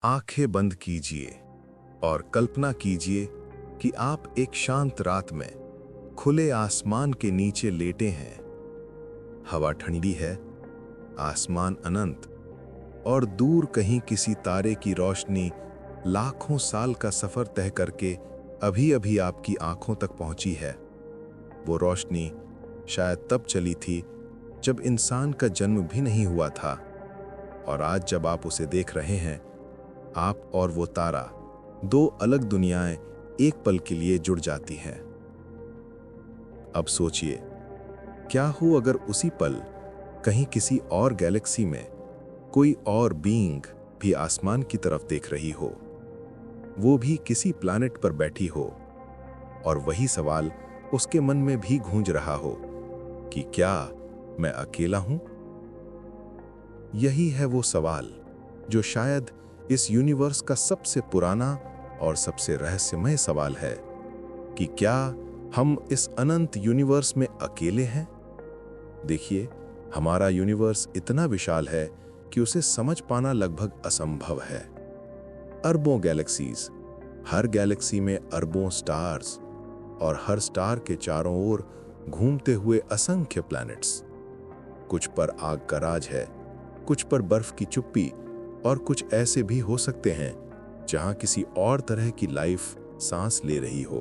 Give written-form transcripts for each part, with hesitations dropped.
आंखें बंद कीजिए और कल्पना कीजिए कि आप एक शांत रात में खुले आसमान के नीचे लेटे हैं। हवा ठंडी है, आसमान अनंत, और दूर कहीं किसी तारे की रोशनी लाखों साल का सफर तय करके अभी अभी आपकी आंखों तक पहुंची है। वो रोशनी शायद तब चली थी जब इंसान का जन्म भी नहीं हुआ था, और आज जब आप उसे देख रहे हैं, आप और वो तारा, दो अलग दुनियाएं एक पल के लिए जुड़ जाती हैं। अब सोचिए, क्या हो अगर उसी पल कहीं किसी और गैलेक्सी में कोई और बीइंग भी आसमान की तरफ देख रही हो, वो भी किसी प्लैनेट पर बैठी हो, और वही सवाल उसके मन में भी गूंज रहा हो कि क्या मैं अकेला हूं? यही है वो सवाल जो शायद इस यूनिवर्स का सबसे पुराना और सबसे रहस्यमय सवाल है कि क्या हम इस अनंत यूनिवर्स में अकेले हैं? देखिए, हमारा यूनिवर्स इतना विशाल है कि उसे समझ पाना लगभग असंभव है। अरबों गैलेक्सीज, हर गैलेक्सी में अरबों स्टार्स, और हर स्टार के चारों ओर घूमते हुए असंख्य प्लैनेट्स। कुछ पर आग का राज है, कुछ पर बर्फ की चुप्पी, और कुछ ऐसे भी हो सकते हैं जहां किसी और तरह की लाइफ सांस ले रही हो।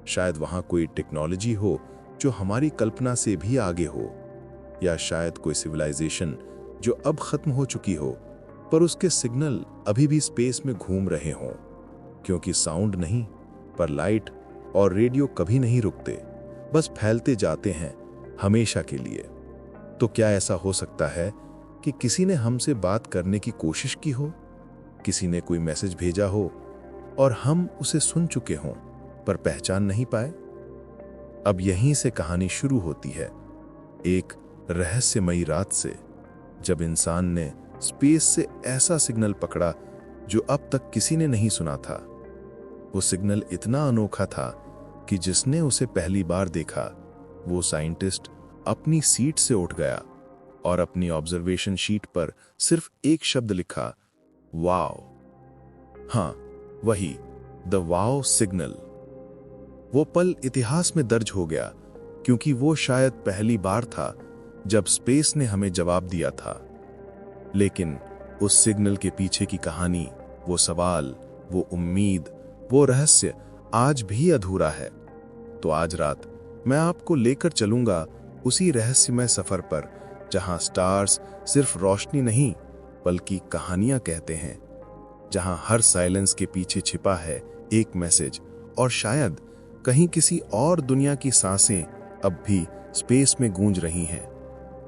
शायद वहां कोई टेक्नोलॉजी हो जो हमारी कल्पना से भी आगे हो, या शायद कोई सिविलाइजेशन जो अब खत्म हो चुकी हो, पर उसके सिग्नल अभी भी स्पेस में घूम रहे हों, क्योंकि साउंड नहीं, पर लाइट और रेडियो कभी नहीं रुकते, बस फैलते जाते हैं हमेशा के लिए। तो क्या ऐसा हो सकता है कि किसी ने हमसे बात करने की कोशिश की हो, किसी ने कोई मैसेज भेजा हो और हम उसे सुन चुके हों पर पहचान नहीं पाए? अब यहीं से कहानी शुरू होती है, एक रहस्यमयी रात से, जब इंसान ने स्पेस से ऐसा सिग्नल पकड़ा जो अब तक किसी ने नहीं सुना था। वो सिग्नल इतना अनोखा था कि जिसने उसे पहली बार देखा, वो साइंटिस्ट अपनी सीट से उठ गया और अपनी ऑब्जर्वेशन शीट पर सिर्फ एक शब्द लिखा, वाओ। हाँ, वही, द वाओ सिग्नल। वो पल इतिहास में दर्ज हो गया, क्योंकि वो शायद पहली बार था जब स्पेस ने हमें जवाब दिया था। लेकिन उस सिग्नल के पीछे की कहानी, वो सवाल, वो उम्मीद, वो रहस्य आज भी अधूरा है। तो आज रात मैं आपको लेकर चलूंगा उसी रहस्यमय सफर पर, जहां स्टार्स सिर्फ रोशनी नहीं बल्कि कहानियां कहते हैं, जहां हर साइलेंस के पीछे छिपा है एक मैसेज, और शायद कहीं किसी और दुनिया की सांसें अब भी स्पेस में गूंज रही हैं।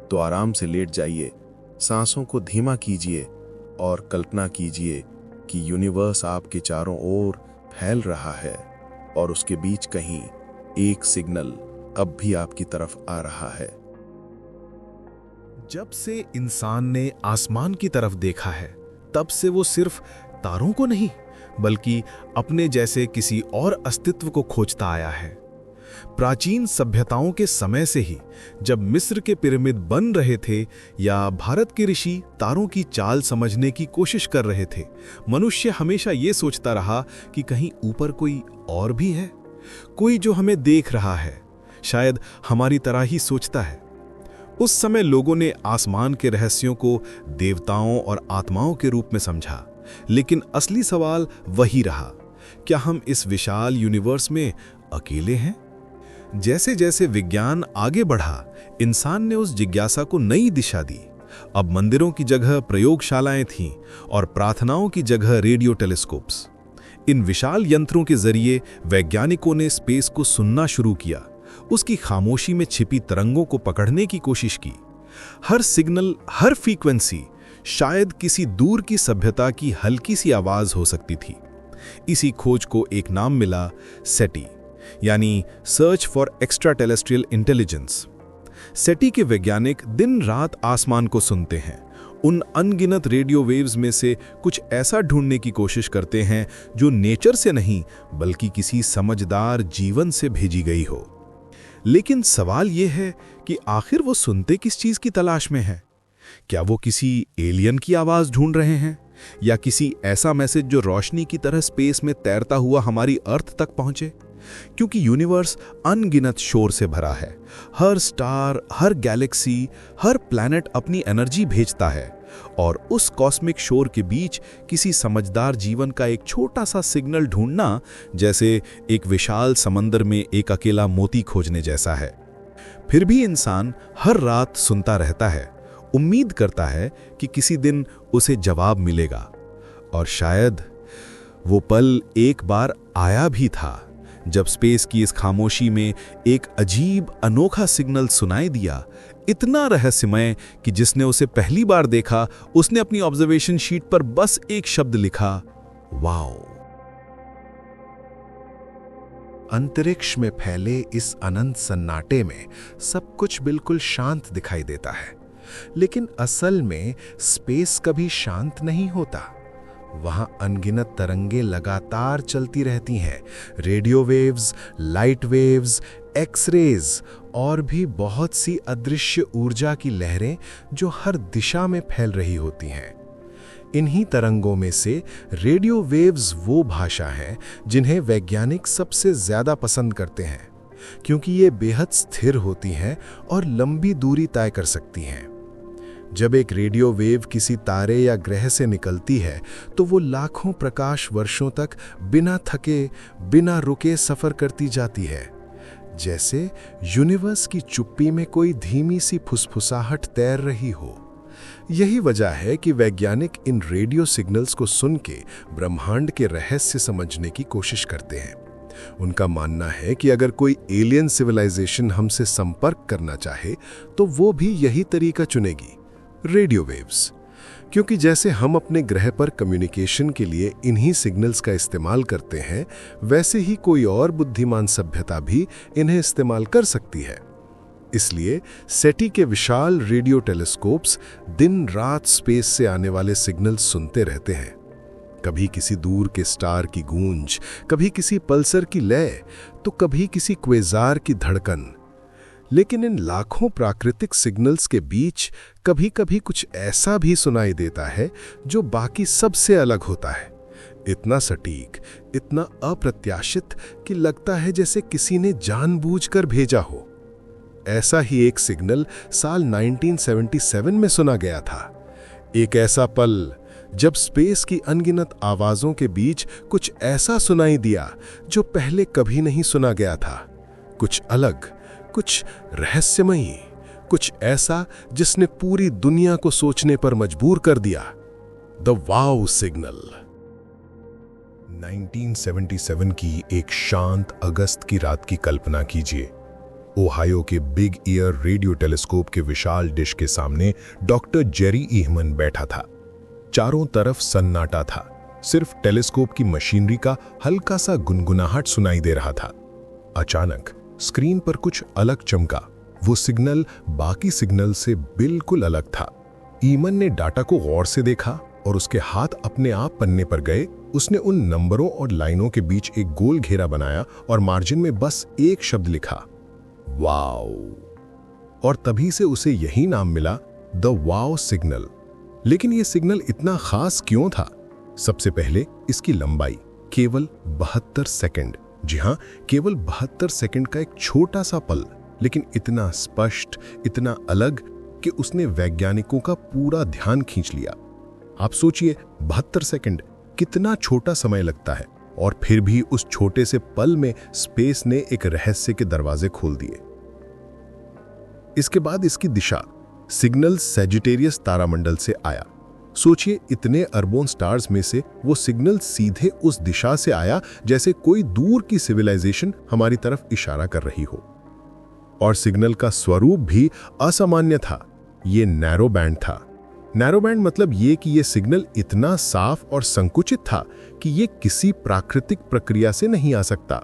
तो आराम से लेट जाइए, सांसों को धीमा कीजिए और कल्पना कीजिए कि यूनिवर्स आपके चारों ओर फैल रहा है, और उसके बीच कहीं एक सिग्नल अब भी आपकी तरफ आ रहा है। जब से इंसान ने आसमान की तरफ देखा है, तब से वो सिर्फ तारों को नहीं बल्कि अपने जैसे किसी और अस्तित्व को खोजता आया है। प्राचीन सभ्यताओं के समय से ही, जब मिस्र के पिरामिड बन रहे थे या भारत के ऋषि तारों की चाल समझने की कोशिश कर रहे थे, मनुष्य हमेशा ये सोचता रहा कि कहीं ऊपर कोई और भी है, कोई जो हमें देख रहा है, शायद हमारी तरह ही सोचता है। उस समय लोगों ने आसमान के रहस्यों को देवताओं और आत्माओं के रूप में समझा, लेकिन असली सवाल वही रहा, क्या हम इस विशाल यूनिवर्स में अकेले हैं? जैसे जैसे विज्ञान आगे बढ़ा, इंसान ने उस जिज्ञासा को नई दिशा दी। अब मंदिरों की जगह प्रयोगशालाएं थीं और प्रार्थनाओं की जगह रेडियो टेलीस्कोप्स। इन विशाल यंत्रों के जरिए वैज्ञानिकों ने स्पेस को सुनना शुरू किया, उसकी खामोशी में छिपी तरंगों को पकड़ने की कोशिश की। हर सिग्नल, हर फ्रीक्वेंसी शायद किसी दूर की सभ्यता की हल्की सी आवाज हो सकती थी। इसी खोज को एक नाम मिला, सेटी, यानी search for extraterrestrial intelligence. SETI के वैज्ञानिक दिन रात आसमान को सुनते हैं, उन अनगिनत रेडियो वेव्स में से कुछ ऐसा ढूंढने की कोशिश करते हैं जो नेचर से नहीं बल्कि किसी समझदार जीवन से भेजी गई हो। लेकिन सवाल यह है कि आखिर वो सुनते किस चीज की तलाश में है? क्या वो किसी एलियन की आवाज ढूंढ रहे हैं, या किसी ऐसा मैसेज जो रोशनी की तरह स्पेस में तैरता हुआ हमारी अर्थ तक पहुंचे? क्योंकि यूनिवर्स अनगिनत शोर से भरा है। हर स्टार, हर गैलेक्सी, हर प्लैनेट अपनी एनर्जी भेजता है, और उस कॉस्मिक शोर के बीच किसी समझदार जीवन का एक छोटा सा सिग्नल ढूंढना जैसे एक विशाल समंदर में एक अकेला मोती खोजने जैसा है। फिर भी इंसान हर रात सुनता रहता है, उम्मीद करता है कि किसी दिन उसे जवाब मिलेगा। और शायद वो पल एक बार आया भी था, जब स्पेस की इस खामोशी में एक अजीब अनोखा सिग्नल सुनाई दिया, इतना रहस्यमय कि जिसने उसे पहली बार देखा उसने अपनी ऑब्जर्वेशन शीट पर बस एक शब्द लिखा, वाओ। अंतरिक्ष में फैले इस अनंत सन्नाटे में सब कुछ बिल्कुल शांत दिखाई देता है, लेकिन असल में स्पेस कभी शांत नहीं होता। वहां अनगिनत तरंगें लगातार चलती रहती हैं, radio waves, light waves, X-rays और भी बहुत सी अदृश्य ऊर्जा की लहरें जो हर दिशा में फैल रही होती हैं। इन्हीं तरंगों में से रेडियो वेव्स वो भाषा है जिन्हें वैज्ञानिक सबसे ज्यादा पसंद करते हैं, क्योंकि ये बेहद स्थिर होती हैं और लंबी दूरी तय कर सकती हैं। जब एक रेडियो वेव किसी तारे या ग्रह से निकलती है तो वो लाखों प्रकाश वर्षों तक बिना थके, बिना रुके सफर करती जाती है, जैसे यूनिवर्स की चुप्पी में कोई धीमी सी फुसफुसाहट तैर रही हो। यही वजह है कि वैज्ञानिक इन रेडियो सिग्नल्स को सुन के ब्रह्मांड के रहस्य समझने की कोशिश करते हैं। उनका मानना है कि अगर कोई एलियन सिविलाइजेशन हमसे संपर्क करना चाहे तो वो भी यही तरीका चुनेगी, रेडियो वेव्स। क्योंकि जैसे हम अपने ग्रह पर कम्युनिकेशन के लिए इन्हीं सिग्नल्स का इस्तेमाल करते हैं, वैसे ही कोई और बुद्धिमान सभ्यता भी इन्हें इस्तेमाल कर सकती है। इसलिए सेटी के विशाल रेडियो टेलीस्कोप्स दिन रात स्पेस से आने वाले सिग्नल्स सुनते रहते हैं। कभी किसी दूर के स्टार की गूंज, कभी किसी पल्सर की लय, तो कभी किसी क्वेजार की धड़कन। लेकिन इन लाखों प्राकृतिक सिग्नल्स के बीच कभी कभी कुछ ऐसा भी सुनाई देता है जो बाकी सबसे अलग होता है। इतना सटीक, इतना अप्रत्याशित कि लगता है जैसे किसी ने जानबूझकर भेजा हो। ऐसा ही एक सिग्नल साल 1977 में सुना गया था। एक ऐसा पल जब स्पेस की अनगिनत आवाजों के बीच कुछ ऐसा सुनाई दिया जो पहले कभी नहीं सुना गया था। कुछ अलग, कुछ रहस्यमयी, कुछ ऐसा जिसने पूरी दुनिया को सोचने पर मजबूर कर दिया। The wow signal. 1977 की एक शांत अगस्त की रात की कल्पना कीजिए। ओहायो के बिग ईयर रेडियो टेलीस्कोप के विशाल डिश के सामने डॉक्टर जेरी ईहमन बैठा था। चारों तरफ सन्नाटा था, सिर्फ टेलीस्कोप की मशीनरी का हल्का सा गुनगुनाहट सुनाई दे रहा था। अचानक स्क्रीन पर कुछ अलग चमका। वो सिग्नल बाकी सिग्नल से बिल्कुल अलग था। ईमन ने डाटा को गौर से देखा और उसके हाथ अपने आप पन्ने पर गए। उसने उन नंबरों और लाइनों के बीच एक गोल घेरा बनाया और मार्जिन में बस एक शब्द लिखा, वाओ। और तभी से उसे यही नाम मिला, द वाओ सिग्नल। लेकिन यह सिग्नल इतना खास क्यों था? सबसे पहले इसकी लंबाई केवल 72 सेकंड। जी हां, केवल 72 सेकंड का एक छोटा सा पल, लेकिन इतना स्पष्ट, इतना अलग कि उसने वैज्ञानिकों का पूरा ध्यान खींच लिया। आप सोचिए, 72 सेकंड कितना छोटा समय लगता है, और फिर भी उस छोटे से पल में स्पेस ने एक रहस्य के दरवाजे खोल दिए। इसके बाद इसकी दिशा, सिग्नल सैजिटेरियस तारामंडल से आया। सोचिए, इतने अरबों स्टार्स में से वो सिग्नल सीधे उस दिशा से आया जैसे कोई दूर की सिविलाइजेशन हमारी तरफ इशारा कर रही हो। और सिग्नल का स्वरूप भी असामान्य था। ये नैरो बैंड था। नैरो बैंड मतलब ये कि ये सिग्नल इतना साफ और संकुचित था कि ये किसी प्राकृतिक प्रक्रिया से नहीं आ सकता।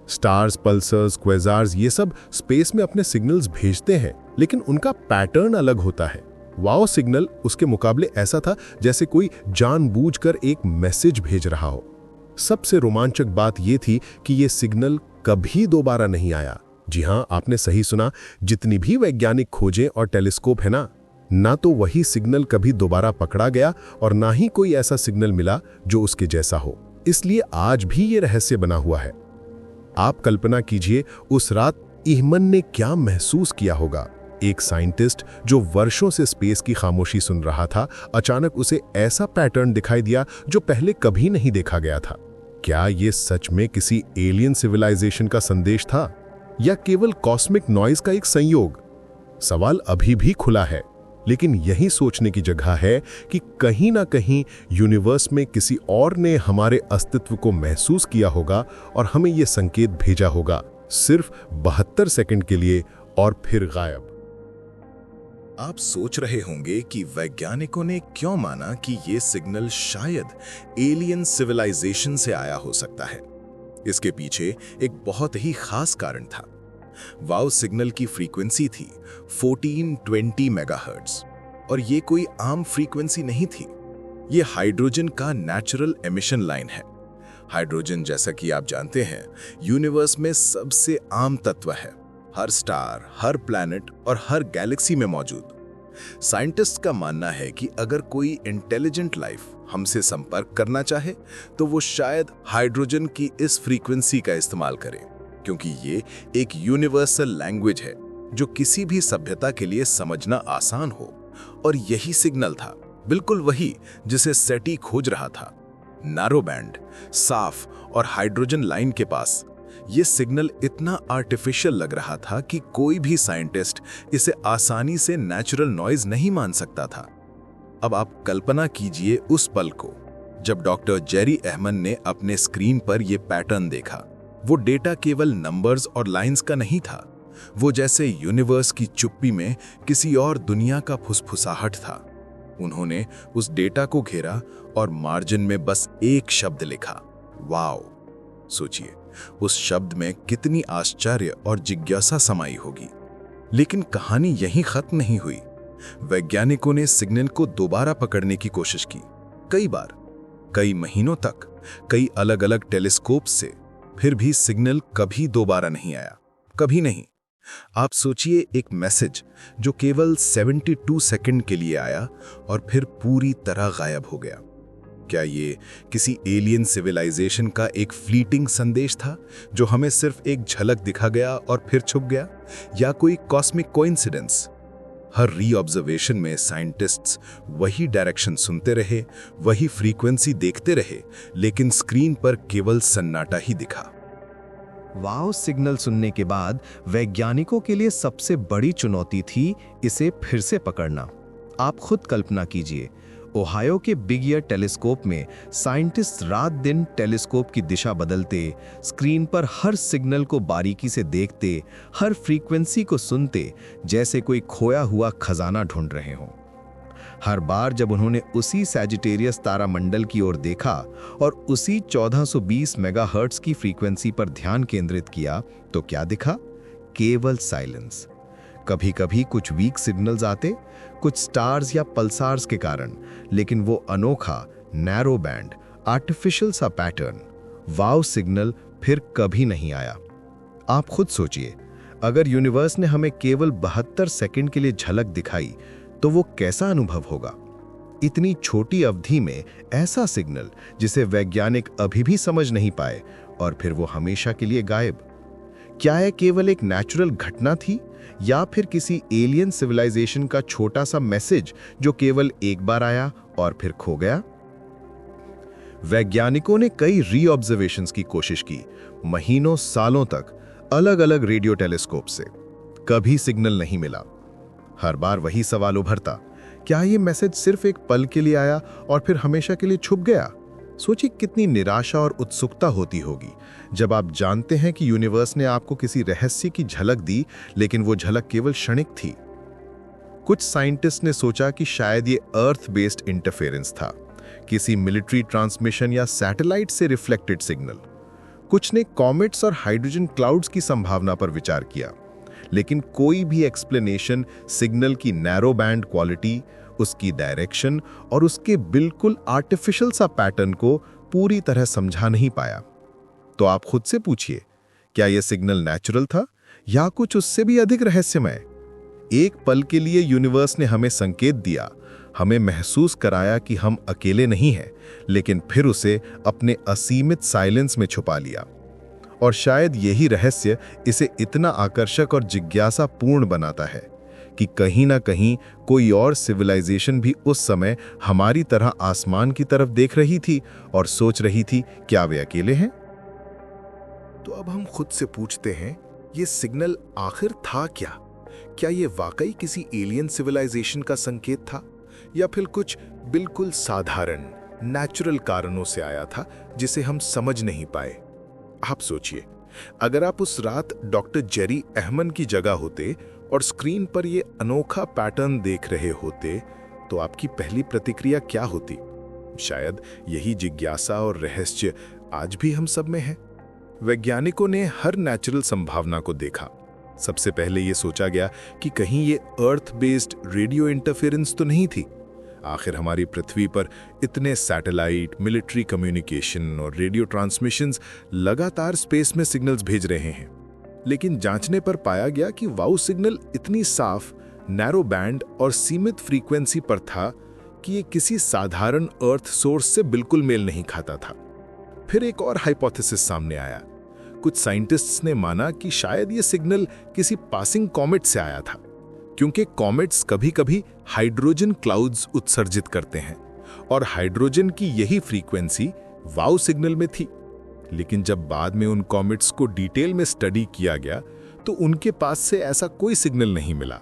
स्टार्स, पल्सर्स, क्वेज़ार्स, ये सब स्पेस में अपने सिग्नल्स भेजते हैं, लेकिन उनका पैटर्न अलग होता है। वाओ सिग्नल उसके मुकाबले ऐसा था जैसे कोई जानबूझकर एक मैसेज भेज रहा हो। सबसे रोमांचक बात यह थी कि यह सिग्नल कभी दोबारा नहीं आया। जी हां, आपने सही सुना, जितनी भी वैज्ञानिक खोजें और टेलीस्कोप है ना, ना तो वही सिग्नल कभी दोबारा पकड़ा गया और ना ही कोई ऐसा सिग्नल मिला जो उसके जैसा हो। इसलिए आज भी ये रहस्य बना हुआ है। आप कल्पना कीजिए उस रात ईहमन ने क्या महसूस किया होगा। एक साइंटिस्ट जो वर्षों से स्पेस की खामोशी सुन रहा था, अचानक उसे ऐसा पैटर्न दिखाई दिया जो पहले कभी नहीं देखा गया था। क्या ये सच में किसी एलियन सिविलाइजेशन का संदेश था या केवल कॉस्मिक नॉइज का एक संयोग? सवाल अभी भी खुला है, लेकिन यही सोचने की जगह है कि कहीं ना कहीं यूनिवर्स में किसी और ने हमारे अस्तित्व को महसूस किया होगा और हमें यह संकेत भेजा होगा, सिर्फ 72 सेकंड के लिए और फिर गायब। आप सोच रहे होंगे कि वैज्ञानिकों ने क्यों माना कि ये सिग्नल शायद एलियन सिविलाइजेशन से आया हो सकता है। इसके पीछे एक बहुत ही खास कारण था। वाव सिग्नल की फ्रीक्वेंसी थी 1420 मेगाहर्ट्ज, और ये कोई आम फ्रीक्वेंसी नहीं थी। ये हाइड्रोजन का नेचुरल एमिशन लाइन है। हाइड्रोजन, जैसा कि आप जानते हैं, यूनिवर्स में सबसे आम तत्व है। हर स्टार, हर प्लैनेट और हर गैलेक्सी में मौजूद। साइंटिस्ट का मानना है कि अगर कोई इंटेलिजेंट लाइफ हमसे संपर्क करना चाहे तो वो शायद हाइड्रोजन की इस फ्रीक्वेंसी का इस्तेमाल करे, क्योंकि ये एक यूनिवर्सल लैंग्वेज है जो किसी भी सभ्यता के लिए समझना आसान हो। और यही सिग्नल था, बिल्कुल वही जिसे सेटी खोज रहा था। नैरो बैंड, साफ और हाइड्रोजन लाइन के पास ये सिग्नल इतना आर्टिफिशियल लग रहा था कि कोई भी साइंटिस्ट इसे आसानी से नेचुरल नॉइज नहीं मान सकता था। अब आप कल्पना कीजिए उस पल को जब डॉक्टर जेरी एहमन ने अपने स्क्रीन पर यह पैटर्न देखा। वो डेटा केवल नंबर्स और लाइंस का नहीं था, वो जैसे यूनिवर्स की चुप्पी में किसी और दुनिया का फुसफुसाहट था। उन्होंने उस डेटा को घेरा और मार्जिन में बस एक शब्द लिखा, वाव। सोचिए, उस शब्द में कितनी आश्चर्य और जिज्ञासा समाई होगी। लेकिन कहानी यहीं खत्म नहीं हुई। वैज्ञानिकों ने सिग्नल को दोबारा पकड़ने की कोशिश की, कई बार, कई महीनों तक, कई अलग अलग टेलीस्कोप से। फिर भी सिग्नल कभी दोबारा नहीं आया, कभी नहीं। आप सोचिए, एक मैसेज जो केवल 72 सेकंड के लिए आया और फिर पूरी तरह गायब हो गया। क्या ये किसी एलियन सिविलाइजेशन का एक फ्लीटिंग संदेश था जो हमें सिर्फ एक झलक दिखा गया और फिर छुप गया, या कोई कॉस्मिक कोइंसिडेंस? हर रीऑब्जर्वेशन में साइंटिस्ट्स वही डायरेक्शन सुनते रहे, वही फ्रीक्वेंसी देखते रहे, लेकिन स्क्रीन पर केवल सन्नाटा ही दिखा। वाव सिग्नल सुनने के बाद वैज्ञानिकों के लिए सबसे बड़ी चुनौती थी इसे फिर से पकड़ना। आप खुद कल्पना कीजिए, ओहायो के बिग ईयर टेलीस्कोप में साइंटिस्ट रात दिन टेलीस्कोप की दिशा बदलते, स्क्रीन पर हर सिग्नल को बारीकी से देखते, हर फ्रीक्वेंसी को सुनते, जैसे कोई खोया हुआ खजाना ढूंढ रहे हों। हर बार जब उन्होंने उसी सैजिटेरियस तारामंडल की ओर देखा और उसी 1420 मेगाहर्ट्ज की फ्रीक्वेंसी पर ध्यान केंद्रित किया, तो क्या दिखा? केवल साइलेंस। कभी कभी कुछ वीक सिग्नल्स आते, कुछ स्टार्स या पल्सार्स के कारण, लेकिन वो अनोखा नैरो बैंड, आर्टिफिशियल सा पैटर्न, वाव सिग्नल फिर कभी नहीं आया। आप खुद सोचिए, अगर यूनिवर्स ने हमें केवल 72 सेकंड के लिए झलक दिखाई तो वो कैसा अनुभव होगा? इतनी छोटी अवधि में ऐसा सिग्नल जिसे वैज्ञानिक अभी भी समझ नहीं पाए, और फिर वो हमेशा के लिए गायब। क्या यह केवल एक नेचुरल घटना थी या फिर किसी एलियन सिविलाइजेशन का छोटा सा मैसेज जो केवल एक बार आया और फिर खो गया? वैज्ञानिकों ने कई रीऑब्जर्वेशंस की कोशिश की, महीनों सालों तक, अलग अलग रेडियो टेलीस्कोप से। कभी सिग्नल नहीं मिला। हर बार वही सवाल उभरता, क्या ये मैसेज सिर्फ एक पल के लिए आया और फिर हमेशा के लिए छुप गया? सोचिए कितनी निराशा और उत्सुकता होती होगी जब आप जानते हैं कि यूनिवर्स ने आपको किसी रहस्य की झलक दी, लेकिन वो झलक केवल क्षणिक थी। कुछ साइंटिस्ट ने सोचा कि शायद ये अर्थ बेस्ड इंटरफेरेंस था, किसी मिलिट्री ट्रांसमिशन या सैटेलाइट से रिफ्लेक्टेड सिग्नल। कुछ ने कॉमेट्स और हाइड्रोजन क्लाउड्स की संभावना पर विचार किया, लेकिन कोई भी एक्सप्लेनेशन सिग्नल की नैरो बैंड क्वालिटी, उसकी डायरेक्शन और उसके बिल्कुल आर्टिफिशियल सा पैटर्न को पूरी तरह समझा नहीं पाया। तो आप खुद से पूछिए, क्या यह सिग्नल नेचुरल था या कुछ उससे भी अधिक रहस्यमय? एक पल के लिए यूनिवर्स ने हमें संकेत दिया, हमें महसूस कराया कि हम अकेले नहीं हैं, लेकिन फिर उसे अपने असीमित साइलेंस में छुपा लिया। और शायद यही रहस्य इसे इतना आकर्षक और जिज्ञासापूर्ण बनाता है कि कहीं ना कहीं कोई और सिविलाइजेशन भी उस समय हमारी तरह आसमान की तरफ देख रही थी और सोच रही थी, क्या वे अकेले हैं? तो अब हम खुद से पूछते हैं, ये सिग्नल आखिर था क्या? क्या ये वाकई किसी एलियन सिविलाइजेशन का संकेत था, या फिर कुछ बिल्कुल साधारण नेचुरल कारणों से आया था जिसे हम समझ नहीं पाए? आप सोचिए, अगर आप उस रात डॉक्टर जेरी अहमन की जगह होते और स्क्रीन पर ये अनोखा पैटर्न देख रहे होते, तो आपकी पहली प्रतिक्रिया क्या होती? शायद यही जिज्ञासा और रहस्य आज भी हम सब में है। वैज्ञानिकों ने हर नेचुरल संभावना को देखा। सबसे पहले ये सोचा गया कि कहीं ये अर्थ बेस्ड रेडियो इंटरफेरेंस तो नहीं थी। आखिर हमारी पृथ्वी पर इतने सैटेलाइट, मिलिट्री कम्युनिकेशन और रेडियो ट्रांसमिशंस लगातार स्पेस में सिग्नल्स भेज रहे हैं। लेकिन जांचने पर पाया गया कि वाउ सिग्नल इतनी साफ, नैरो बैंड और सीमित फ्रीक्वेंसी पर था कि ये किसी साधारण अर्थ सोर्स से बिल्कुल मेल नहीं खाता था। फिर एक और हाइपोथेसिस सामने आया। कुछ साइंटिस्ट्स ने माना कि शायद ये सिग्नल किसी पासिंग कॉमेट से आया था, क्योंकि कॉमेट्स कभी-कभी हाइड्रोजन क्लाउड्स उत्सर्जित करते हैं और हाइड्रोजन की यही फ्रीक्वेंसी वाउ सिग्नल में थी। लेकिन जब बाद में उन कॉमेट्स को डिटेल में स्टडी किया गया तो उनके पास से ऐसा कोई सिग्नल नहीं मिला।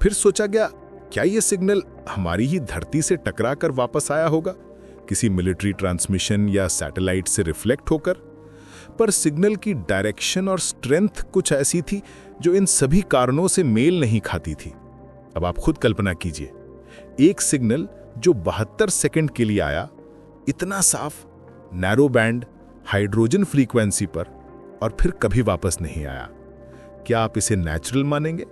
फिर सोचा गया, क्या ये सिग्नल हमारी ही धरती से टकरा कर वापस आया होगा, किसी मिलिट्री ट्रांसमिशन या सैटेलाइट से रिफ्लेक्ट होकर? पर सिग्नल की डायरेक्शन और स्ट्रेंथ कुछ ऐसी थी जो इन सभी कारणों से मेल नहीं खाती थी। अब आप खुद कल्पना कीजिए, एक सिग्नल जो 72 सेकंड के लिए आया, इतना साफ, नैरो बैंड, हाइड्रोजन फ्रीक्वेंसी पर, और फिर कभी वापस नहीं आया। क्या आप इसे नेचुरल मानेंगे,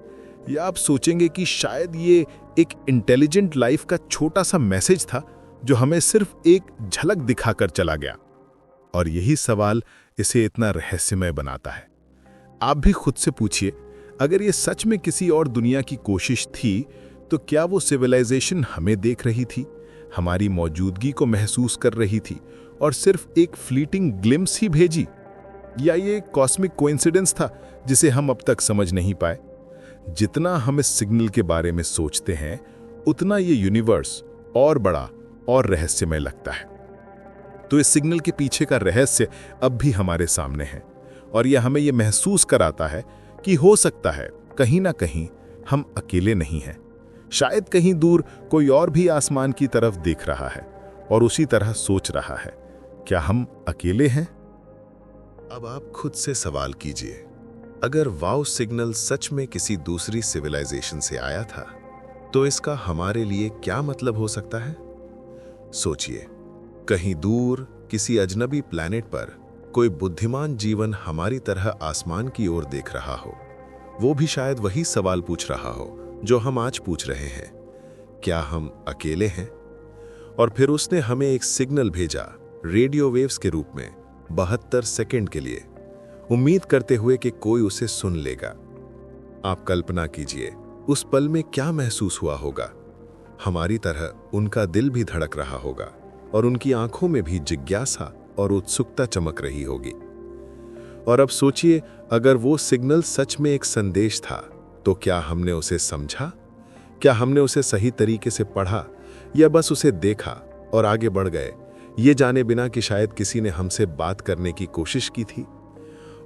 या आप सोचेंगे कि शायद ये एक इंटेलिजेंट लाइफ का छोटा सा मैसेज था जो हमें सिर्फ एक झलक दिखाकर चला गया? और यही सवाल इसे इतना रहस्यमय बनाता है। आप भी खुद से पूछिए, अगर ये सच में किसी और दुनिया की कोशिश थी, तो क्या वो सिविलाइजेशन हमें देख रही थी, हमारी मौजूदगी को महसूस कर रही थी और सिर्फ एक फ्लीटिंग ग्लिम्स ही भेजी? या ये कॉस्मिक कोइंसिडेंस था जिसे हम अब तक समझ नहीं पाए? जितना हम इस सिग्नल के बारे में सोचते हैं, उतना ये यूनिवर्स और बड़ा और रहस्यमय लगता है। तो इस सिग्नल के पीछे का रहस्य अब भी हमारे सामने है, और यह हमें यह महसूस कराता है कि हो सकता है कहीं ना कहीं हम अकेले नहीं हैं। शायद कहीं दूर कोई और भी आसमान की तरफ देख रहा है और उसी तरह सोच रहा है, क्या हम अकेले हैं? अब आप खुद से सवाल कीजिए, अगर वाउ सिग्नल सच में किसी दूसरी सिविलाइजेशन से आया था, तो इसका हमारे लिए क्या मतलब हो सकता है? सोचिए, कहीं दूर किसी अजनबी प्लैनेट पर कोई बुद्धिमान जीवन हमारी तरह आसमान की ओर देख रहा हो। वो भी शायद वही सवाल पूछ रहा हो जो हम आज पूछ रहे हैं, क्या हम अकेले हैं? और फिर उसने हमें एक सिग्नल भेजा, रेडियो वेव्स के रूप में, 72 सेकंड के लिए, उम्मीद करते हुए कि कोई उसे सुन लेगा। आप कल्पना कीजिए, उस पल में क्या महसूस हुआ होगा। हमारी तरह उनका दिल भी धड़क रहा होगा और उनकी आंखों में भी जिज्ञासा और उत्सुकता चमक रही होगी। और अब सोचिए, अगर वो सिग्नल सच में एक संदेश था, तो क्या हमने उसे समझा? क्या हमने उसे सही तरीके से पढ़ा, या बस उसे देखा और आगे बढ़ गए, ये जाने बिना कि शायद किसी ने हमसे बात करने की कोशिश की थी?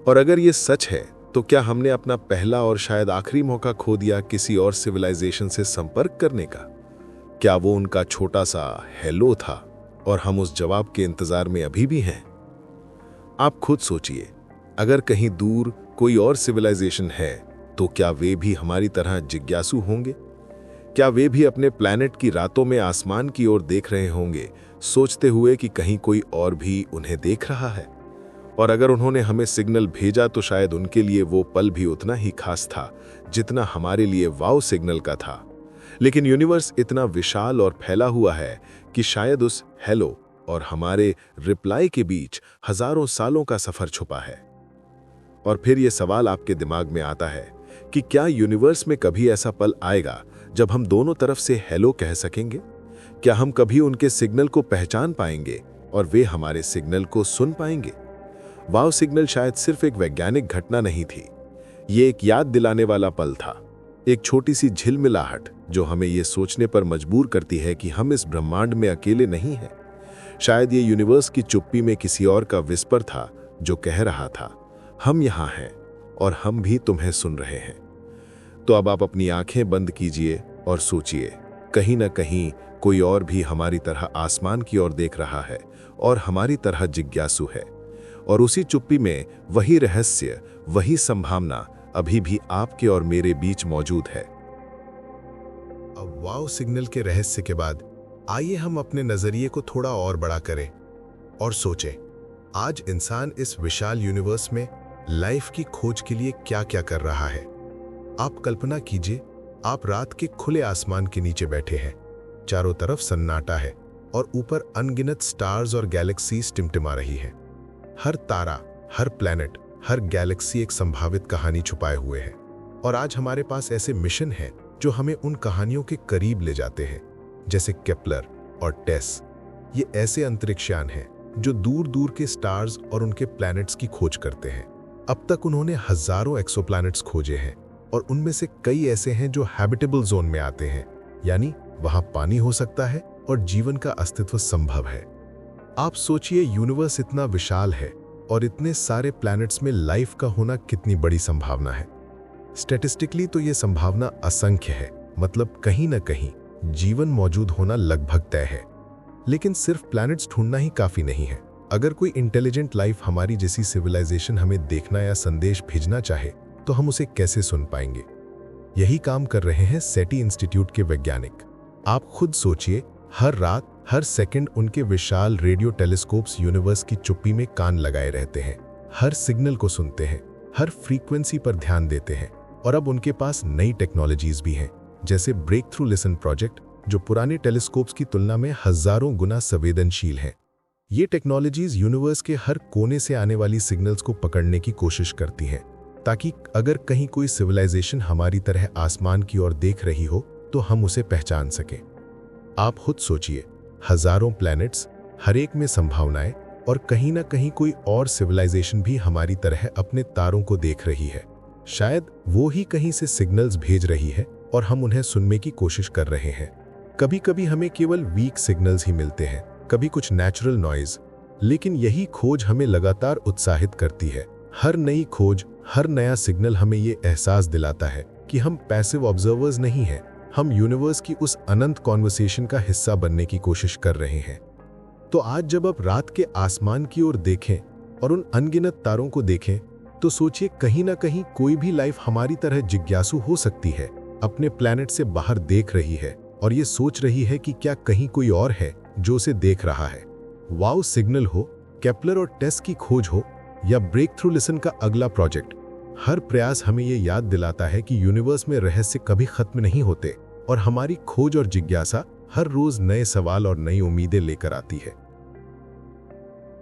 और अगर ये सच है, तो क्या हमने अपना पहला और शायद आखिरी मौका खो दिया किसी और सिविलाइजेशन से संपर्क करने का? क्या वो उनका छोटा सा हेलो था और हम उस जवाब के इंतजार में अभी भी हैं? आप खुद सोचिए, अगर कहीं दूर कोई और सिविलाइजेशन है, तो क्या वे भी हमारी तरह जिज्ञासु होंगे? क्या वे भी अपने प्लैनेट की रातों में आसमान की ओर देख रहे होंगे, सोचते हुए कि कहीं कोई और भी उन्हें देख रहा है? और अगर उन्होंने हमें सिग्नल भेजा, तो शायद उनके लिए वो पल भी उतना ही खास था जितना हमारे लिए वाव सिग्नल का था। लेकिन यूनिवर्स इतना विशाल और फैला हुआ है कि शायद उस हेलो और हमारे रिप्लाई के बीच हजारों सालों का सफर छुपा है। और फिर यह सवाल आपके दिमाग में आता है कि क्या यूनिवर्स में कभी ऐसा पल आएगा जब हम दोनों तरफ से हेलो कह सकेंगे? क्या हम कभी उनके सिग्नल को पहचान पाएंगे और वे हमारे सिग्नल को सुन पाएंगे? वाव सिग्नल शायद सिर्फ एक वैज्ञानिक घटना नहीं थी, ये एक याद दिलाने वाला पल था, एक छोटी सी झिलमिलाहट जो हमें ये सोचने पर मजबूर करती है कि हम इस ब्रह्मांड में अकेले नहीं हैं। शायद ये यूनिवर्स की चुप्पी में किसी और का विस्पर था जो कह रहा था, हम यहाँ हैं और हम भी तुम्हें सुन रहे हैं। तो अब आप अपनी आंखें बंद कीजिए और सोचिए, कहीं ना कहीं कोई और भी हमारी तरह आसमान की ओर देख रहा है और हमारी तरह जिज्ञासु है, और उसी चुप्पी में वही रहस्य, वही संभावना अभी भी आपके और मेरे बीच मौजूद है। अब वाव सिग्नल के रहस्य के बाद आइए हम अपने नजरिए को थोड़ा और बड़ा करें और सोचें, आज इंसान इस विशाल यूनिवर्स में लाइफ की खोज के लिए क्या क्या कर रहा है। आप कल्पना कीजिए, आप रात के खुले आसमान के नीचे बैठे हैं, चारों तरफ सन्नाटा है और ऊपर अनगिनत स्टार्स और गैलेक्सीज टिमटिमा रही हैं। हर तारा, हर प्लैनेट, हर गैलेक्सी एक संभावित कहानी छुपाए हुए है, और आज हमारे पास ऐसे मिशन हैं जो हमें उन कहानियों के करीब ले जाते हैं, जैसे केपलर और टेस। ये ऐसे अंतरिक्षयान हैं जो दूर दूर के स्टार्स और उनके प्लैनेट्स की खोज करते हैं। अब तक उन्होंने हजारों एक्सोप्लैनेट्स खोजे हैं, और उनमें से कई ऐसे हैं जो हैबिटेबल जोन में आते हैं, यानी वहां पानी हो सकता है और जीवन का अस्तित्व संभव है। आप सोचिए, यूनिवर्स इतना विशाल है और इतने सारे प्लैनेट्स में लाइफ का होना कितनी बड़ी संभावना है। स्टैटिस्टिकली तो ये संभावना असंख्य है, मतलब कहीं ना कहीं जीवन मौजूद होना लगभग तय है। लेकिन सिर्फ प्लैनेट्स ढूंढना ही काफी नहीं है। अगर कोई इंटेलिजेंट लाइफ हमारी जैसी सिविलाइजेशन हमें देखना या संदेश भेजना चाहे तो हम उसे कैसे सुन पाएंगे? यही काम कर रहे हैं सेटी इंस्टीट्यूट के वैज्ञानिक। आप खुद सोचिए, हर रात हर सेकंड उनके विशाल रेडियो टेलीस्कोप्स यूनिवर्स की चुप्पी में कान लगाए रहते हैं, हर सिग्नल को सुनते हैं, हर फ्रीक्वेंसी पर ध्यान देते हैं। और अब उनके पास नई टेक्नोलॉजीज भी हैं, जैसे ब्रेक थ्रू लिसन प्रोजेक्ट, जो पुराने टेलीस्कोप्स की तुलना में हजारों गुना संवेदनशील है। ये टेक्नोलॉजीज यूनिवर्स के हर कोने से आने वाली सिग्नल्स को पकड़ने की कोशिश करती हैं, ताकि अगर कहीं कोई सिविलाइजेशन हमारी तरह आसमान की ओर देख रही हो तो हम उसे पहचान सकें। आप खुद सोचिए, हजारों प्लैनेट्स, हर एक में संभावनाएं, और कहीं ना कहीं कोई और सिविलाइजेशन भी हमारी तरह अपने तारों को देख रही है। शायद वो ही कहीं से सिग्नल्स भेज रही है और हम उन्हें सुनने की कोशिश कर रहे हैं। कभी कभी हमें केवल वीक सिग्नल्स ही मिलते हैं, कभी कुछ नेचुरल नॉइज, लेकिन यही खोज हमें लगातार उत्साहित करती है। हर नई खोज, हर नया सिग्नल हमें ये एहसास दिलाता है कि हम पैसिव ऑब्जर्वर्स नहीं हैं, हम यूनिवर्स की उस अनंत कॉन्वर्सेशन का हिस्सा बनने की कोशिश कर रहे हैं। तो आज जब आप रात के आसमान की ओर देखें और उन अनगिनत तारों को देखें, तो सोचिए, कहीं ना कहीं कोई भी लाइफ हमारी तरह जिज्ञासु हो सकती है, अपने प्लैनेट से बाहर देख रही है और ये सोच रही है कि क्या कहीं कोई और है जो उसे देख रहा है। वाव सिग्नल हो, केपलर और टेस की खोज हो, या ब्रेक थ्रू लिसन का अगला प्रोजेक्ट, हर प्रयास हमें ये याद दिलाता है कि यूनिवर्स में रहस्य कभी खत्म नहीं होते और हमारी खोज और जिज्ञासा हर रोज नए सवाल और नई उम्मीदें लेकर आती है।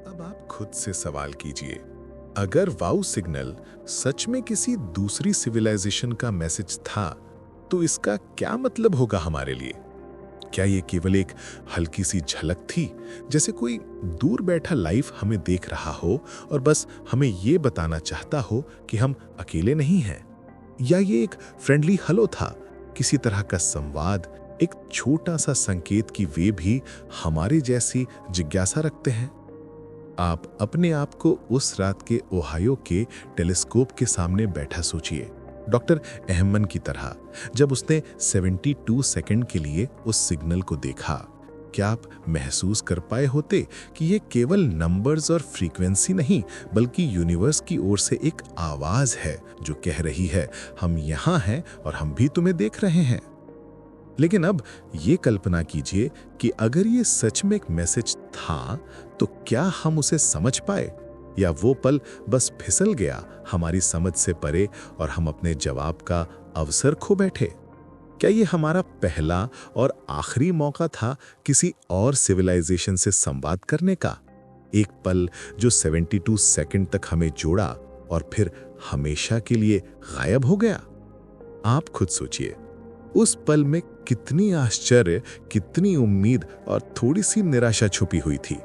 अब आप खुद से सवाल कीजिए, अगर वाव सिग्नल सच में किसी दूसरी सिविलाइजेशन का मैसेज था, तो इसका क्या मतलब होगा हमारे लिए? क्या ये केवल एक हल्की सी झलक थी, जैसे कोई दूर बैठा लाइफ हमें देख रहा हो और बस हमें ये बताना चाहता हो कि हम अकेले नहीं हैं? या ये एक फ्रेंडली हेलो था, किसी तरह का संवाद, एक छोटा सा संकेत कि वे भी हमारे जैसी जिज्ञासा रखते हैं? आप अपने आप को उस रात के ओहायो के टेलीस्कोप के सामने बैठा सोचिए, डॉक्टर एहमन की तरह, जब उसने 72 सेकंड के लिए उस सिग्नल को देखा। क्या आप महसूस कर पाए होते कि ये केवल नंबर्स और फ्रीक्वेंसी नहीं, बल्कि यूनिवर्स की ओर से एक आवाज है जो कह रही है, हम यहाँ हैं और हम भी तुम्हें देख रहे हैं? लेकिन अब ये कल्पना कीजिए कि अगर ये सच में एक मैसेज था, तो क्या हम उसे समझ पाए, या वो पल बस फिसल गया हमारी समझ से परे और हम अपने जवाब का अवसर खो बैठे? क्या ये हमारा पहला और आखिरी मौका था किसी और सिविलाइजेशन से संवाद करने का? एक पल जो 72 सेकंड तक हमें जोड़ा और फिर हमेशा के लिए गायब हो गया। आप खुद सोचिए, उस पल में कितनी आश्चर्य, कितनी उम्मीद और थोड़ी सी निराशा छुपी हुई थी।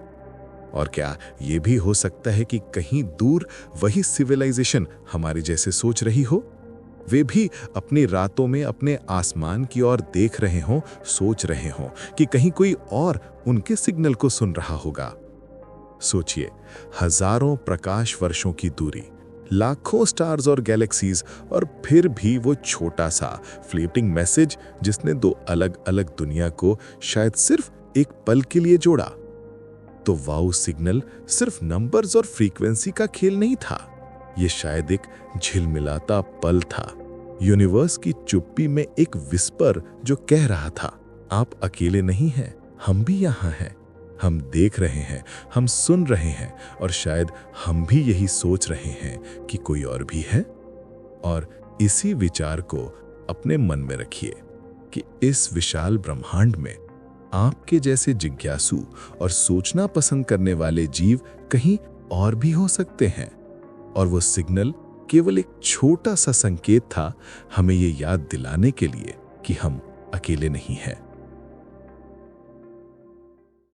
और क्या ये भी हो सकता है कि कहीं दूर वही सिविलाइजेशन हमारे जैसे सोच रही हो? वे भी अपनी रातों में अपने आसमान की ओर देख रहे हों, सोच रहे हों कि कहीं कोई और उनके सिग्नल को सुन रहा होगा। सोचिए, हजारों प्रकाश वर्षों की दूरी, लाखों स्टार्स और गैलेक्सीज, और फिर भी वो छोटा सा फ्लीटिंग मैसेज जिसने दो अलग अलग दुनिया को शायद सिर्फ एक पल के लिए जोड़ा। तो वाओ सिग्नल सिर्फ नंबर्स और फ्रीक्वेंसी का खेल नहीं था, ये शायद एक झिलमिलाता पल था, यूनिवर्स की चुप्पी में एक विस्पर जो कह रहा था, आप अकेले नहीं हैं, हम भी यहाँ हैं, हम देख रहे हैं, हम सुन रहे हैं, और शायद हम भी यही सोच रहे हैं कि कोई और भी है। और इसी विचार को अपने मन में रखिए कि इस विशाल ब्रह्मांड में आपके जैसे जिज्ञासु और सोचना पसंद करने वाले जीव कहीं और भी हो सकते हैं। और वो सिग्नल केवल एक छोटा सा संकेत था, हमें ये याद दिलाने के लिए कि हम अकेले नहीं हैं।